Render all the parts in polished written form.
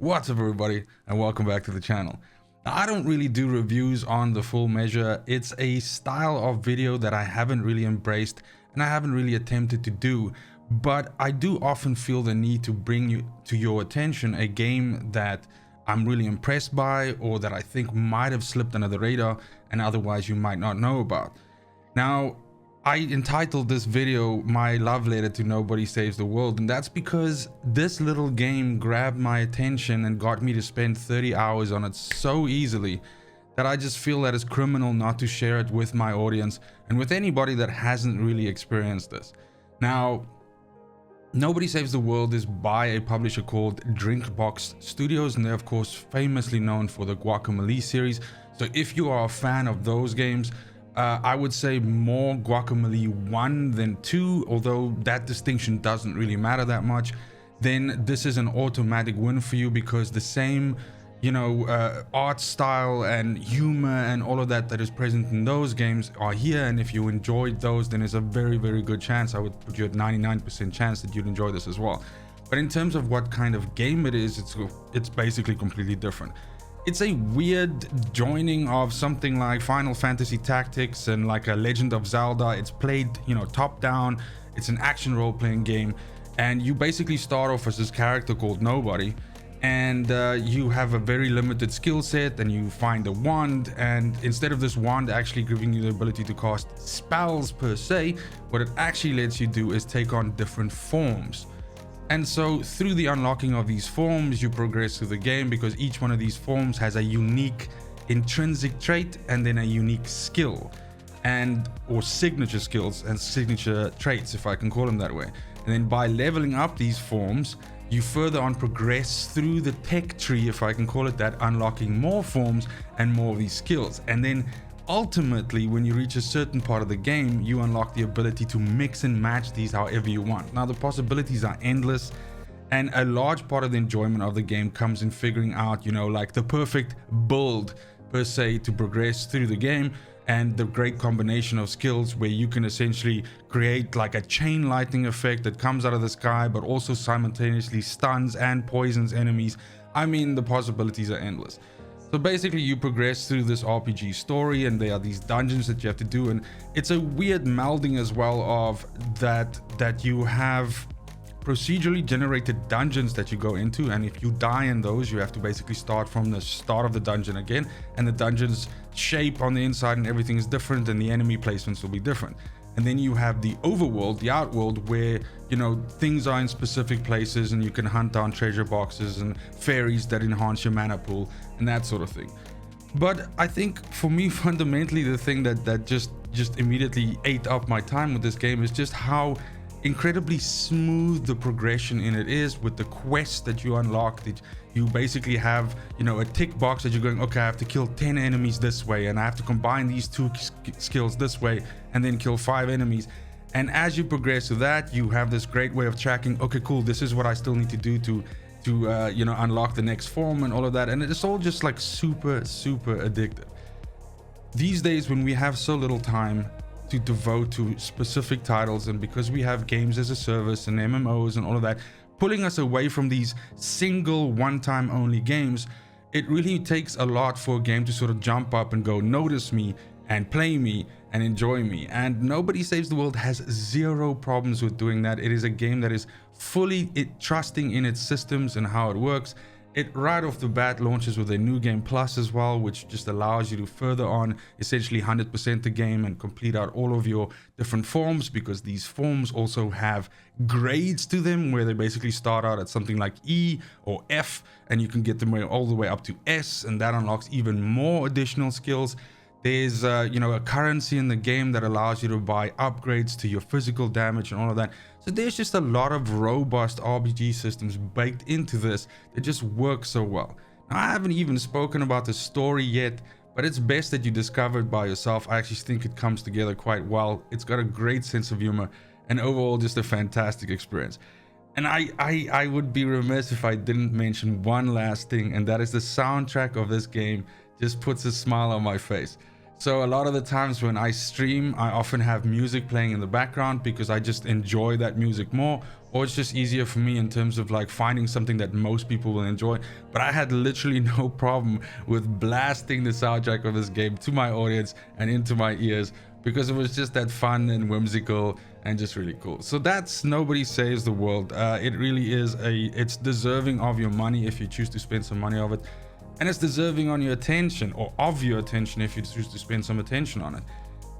What's up everybody, and welcome back to the channel. Now, I don't really do reviews on the full measure. It's a style of video that I haven't really embraced and I haven't really attempted to do, but I do often feel the need to bring you to your attention a game that I'm really impressed by, or that I think might have slipped under the radar and otherwise you might not know about. Now, I entitled this video My Love Letter to Nobody Saves the World, and that's because this little game grabbed my attention and got me to spend 30 hours on it so easily that I just feel that it's criminal not to share it with my audience and with anybody that hasn't really experienced this. Now, Nobody Saves the World is by a publisher called Drinkbox Studios, and they're of course famously known for the Guacamelee series. So if you are a fan of those games, I would say more Guacamelee 1 than 2, although that distinction doesn't really matter that much. Then this is an automatic win for you, because the same, art style and humor and all of that is present in those games are here. And if you enjoyed those, then there's a very, very good chance, I would put you at 99% chance that you'd enjoy this as well. But in terms of what kind of game it is, it's basically completely different. It's a weird joining of something like Final Fantasy Tactics and like a Legend of Zelda. It's played, top down. It's an action role-playing game, and you basically start off as this character called Nobody, and you have a very limited skill set, and you find a wand, and instead of this wand actually giving you the ability to cast spells per se, what it actually lets you do is take on different forms. And so through the unlocking of these forms, you progress through the game, because each one of these forms has a unique intrinsic trait and then a unique skill, or signature skills and signature traits, if I can call them that way. And then by leveling up these forms, you further on progress through the tech tree, if I can call it that, unlocking more forms and more of these skills. And then ultimately, when you reach a certain part of the game, you unlock the ability to mix and match these however you want. Now, the possibilities are endless, and a large part of the enjoyment of the game comes in figuring out, like the perfect build per se to progress through the game, and the great combination of skills where you can essentially create like a chain lightning effect that comes out of the sky, but also simultaneously stuns and poisons enemies. I mean, the possibilities are endless. So basically, you progress through this RPG story, and there are these dungeons that you have to do, and it's a weird melding as well of that you have procedurally generated dungeons that you go into, and if you die in those, you have to basically start from the start of the dungeon again, and the dungeon's shape on the inside and everything is different, and the enemy placements will be different. And then you have the overworld, the outworld, where things are in specific places, and you can hunt down treasure boxes and fairies that enhance your mana pool and that sort of thing. But I think for me, fundamentally, the thing that just immediately ate up my time with this game is just how incredibly smooth the progression in it is, with the quests that you unlock. That you basically have a tick box that you're going, okay, I have to kill 10 enemies this way, and I have to combine these two skills this way, and then kill 5 enemies. And as you progress to that, you have this great way of tracking, okay, cool, this is what I still need to do to unlock the next form and all of that. And it's all just like super addictive. These days, when we have so little time to devote to specific titles, and because we have games as a service and MMOs and all of that pulling us away from these single one-time only games, it really takes a lot for a game to sort of jump up and go, notice me and play me and enjoy me. And Nobody Saves the World has zero problems with doing that. It is a game that is fully trusting in its systems and how it works. It right off the bat launches with a new game plus as well, which just allows you to further on essentially 100% the game and complete out all of your different forms, because these forms also have grades to them, where they basically start out at something like E or F, and you can get them all the way up to S, and that unlocks even more additional skills. There's a currency in the game that allows you to buy upgrades to your physical damage and all of that. So there's just a lot of robust RPG systems baked into this that just work so well. Now, I haven't even spoken about the story yet, but it's best that you discover it by yourself. I actually think it comes together quite well. It's got a great sense of humor, and overall just a fantastic experience. And I would be remiss if I didn't mention one last thing, and that is the soundtrack of this game just puts a smile on my face. So a lot of the times when I stream, I often have music playing in the background because I just enjoy that music more, or it's just easier for me in terms of like finding something that most people will enjoy. But I had literally no problem with blasting the soundtrack of this game to my audience and into my ears, because it was just that fun and whimsical and just really cool. So that's Nobody Saves the World. It really is it's deserving of your money if you choose to spend some money of it. And it's deserving on your attention, or of your attention if you choose to spend some attention on it.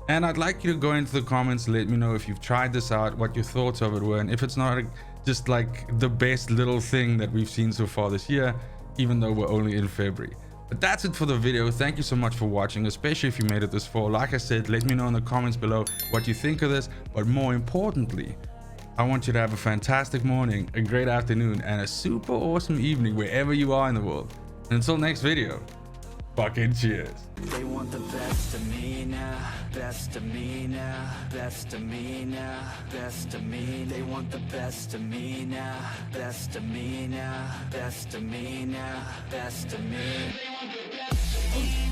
And I'd like you to go into the comments, let me know if you've tried this out, what your thoughts of it were, and if it's not just like the best little thing that we've seen so far this year, even though we're only in February. But that's it for the video. Thank you so much for watching, especially if you made it this far. Like I said, let me know in the comments below what you think of this, but more importantly, I want you to have a fantastic morning, a great afternoon, and a super awesome evening wherever you are in the world. Until next video, fucking cheers. They want the best of me now, best of me now, best of me now, best of me. They want the best of me now, best of me now, best of me now, best of me. They want the best of me.